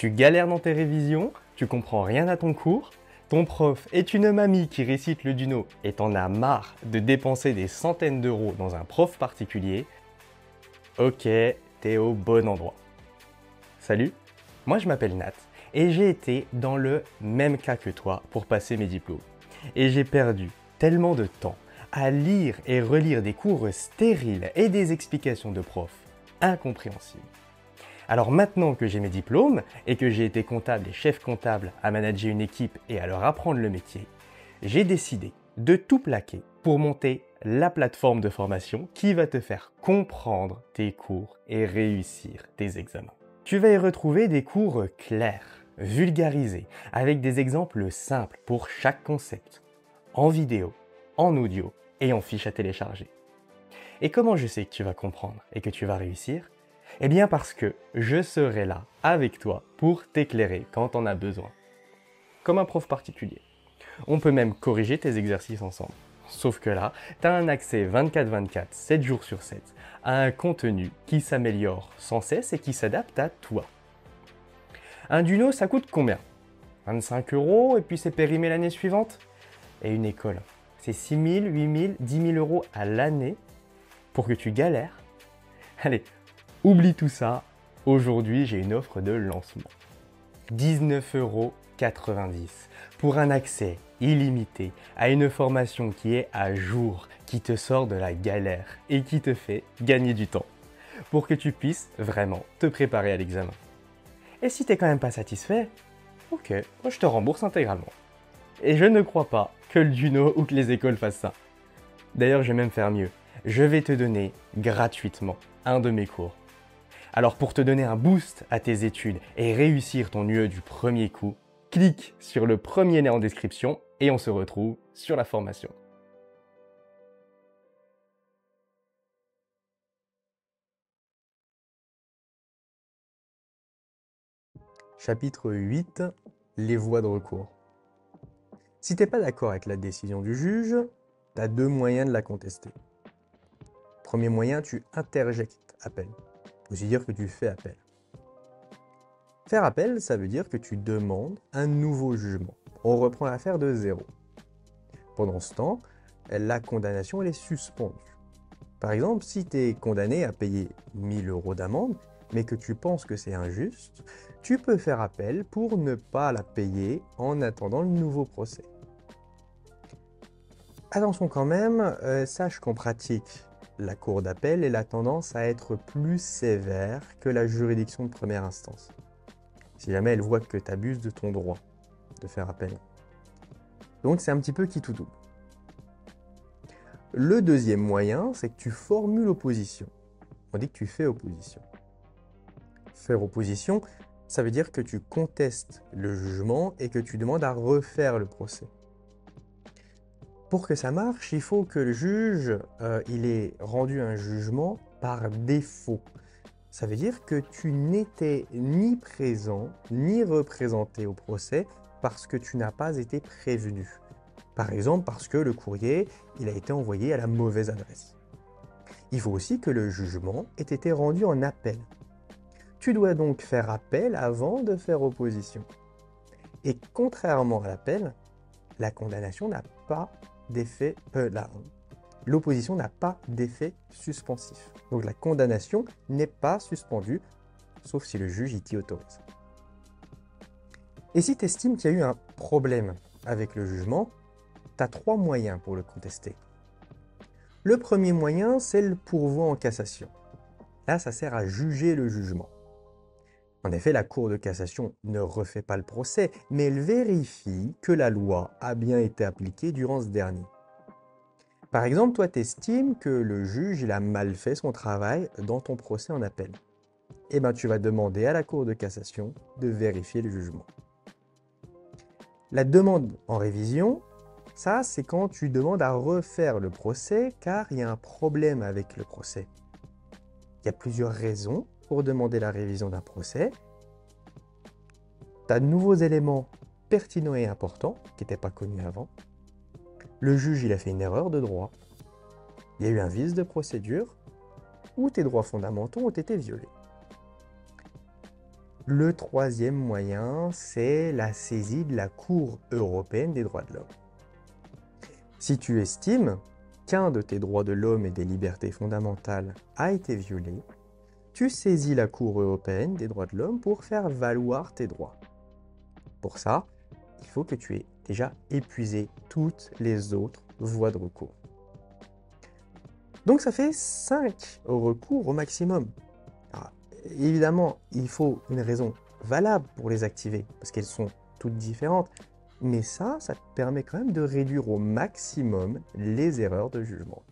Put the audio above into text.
Tu galères dans tes révisions, tu comprends rien à ton cours, ton prof est une mamie qui récite le Duno et t'en as marre de dépenser des centaines d'euros dans un prof particulier. Ok, t'es au bon endroit. Salut, moi je m'appelle Nat et j'ai été dans le même cas que toi pour passer mes diplômes. Et j'ai perdu tellement de temps à lire et relire des cours stériles et des explications de profs incompréhensibles. Alors maintenant que j'ai mes diplômes et que j'ai été comptable et chef comptable à manager une équipe et à leur apprendre le métier, j'ai décidé de tout plaquer pour monter la plateforme de formation qui va te faire comprendre tes cours et réussir tes examens. Tu vas y retrouver des cours clairs, vulgarisés, avec des exemples simples pour chaque concept, en vidéo, en audio et en fiche à télécharger. Et comment je sais que tu vas comprendre et que tu vas réussir ? Eh bien parce que je serai là avec toi pour t'éclairer quand on a besoin. Comme un prof particulier. On peut même corriger tes exercices ensemble. Sauf que là, tu as un accès 24/24, 7 jours sur 7, à un contenu qui s'améliore sans cesse et qui s'adapte à toi. Un Duno, ça coûte combien ? 25 € et puis c'est périmé l'année suivante ? Et une école, c'est 6 000, 8 000, 10 000 euros à l'année pour que tu galères ? Allez, oublie tout ça, aujourd'hui j'ai une offre de lancement. 19,90 € pour un accès illimité à une formation qui est à jour, qui te sort de la galère et qui te fait gagner du temps pour que tu puisses vraiment te préparer à l'examen. Et si t'es quand même pas satisfait, ok, moi je te rembourse intégralement. Et je ne crois pas que le Duno ou que les écoles fassent ça. D'ailleurs, je vais même faire mieux. Je vais te donner gratuitement un de mes cours. Alors pour te donner un boost à tes études et réussir ton UE du premier coup, clique sur le premier lien en description et on se retrouve sur la formation. Chapitre 8. Les voies de recours. Si t'es pas d'accord avec la décision du juge, tu as deux moyens de la contester. Premier moyen, tu interjectes appel. Ça veut dire que tu fais appel. Faire appel, ça veut dire que tu demandes un nouveau jugement. On reprend l'affaire de zéro. Pendant ce temps, la condamnation elle est suspendue. Par exemple, si tu es condamné à payer 1 000 € d'amende, mais que tu penses que c'est injuste, tu peux faire appel pour ne pas la payer en attendant le nouveau procès. Attention quand même, sache qu'en pratique, la cour d'appel a tendance à être plus sévère que la juridiction de première instance. Si jamais elle voit que tu abuses de ton droit de faire appel. Donc c'est un petit peu qui tout double. Le deuxième moyen, c'est que tu formules opposition. On dit que tu fais opposition. Faire opposition, ça veut dire que tu contestes le jugement et que tu demandes à refaire le procès. Pour que ça marche, il faut que le juge il ait rendu un jugement par défaut. Ça veut dire que tu n'étais ni présent ni représenté au procès parce que tu n'as pas été prévenu. Par exemple, parce que le courrier il a été envoyé à la mauvaise adresse. Il faut aussi que le jugement ait été rendu en appel. Tu dois donc faire appel avant de faire opposition. Et contrairement à l'appel, la condamnation n'a pas d'effet... L'opposition n'a pas d'effet suspensif. Donc la condamnation n'est pas suspendue, sauf si le juge y t'y autorise. Et si tu estimes qu'il y a eu un problème avec le jugement, tu as 3 moyens pour le contester. Le premier moyen, c'est le pourvoi en cassation. Là, ça sert à juger le jugement. En effet, la Cour de cassation ne refait pas le procès, mais elle vérifie que la loi a bien été appliquée durant ce dernier. Par exemple, toi, tu estimes que le juge il a mal fait son travail dans ton procès en appel. Eh bien, tu vas demander à la Cour de cassation de vérifier le jugement. La demande en révision, ça, c'est quand tu demandes à refaire le procès car il y a un problème avec le procès. Il y a plusieurs raisons pour demander la révision d'un procès. Tu as de nouveaux éléments pertinents et importants qui n'étaient pas connus avant. Le juge il a fait une erreur de droit. Il y a eu un vice de procédure ou tes droits fondamentaux ont été violés. Le troisième moyen, c'est la saisie de la Cour européenne des droits de l'homme. Si tu estimes qu'un de tes droits de l'homme et des libertés fondamentales a été violé, tu saisis la Cour européenne des droits de l'homme pour faire valoir tes droits. Pour ça, il faut que tu aies déjà épuisé toutes les autres voies de recours. Donc ça fait 5 recours au maximum. Alors, évidemment, il faut une raison valable pour les activer, parce qu'elles sont toutes différentes. Mais ça te permet quand même de réduire au maximum les erreurs de jugement.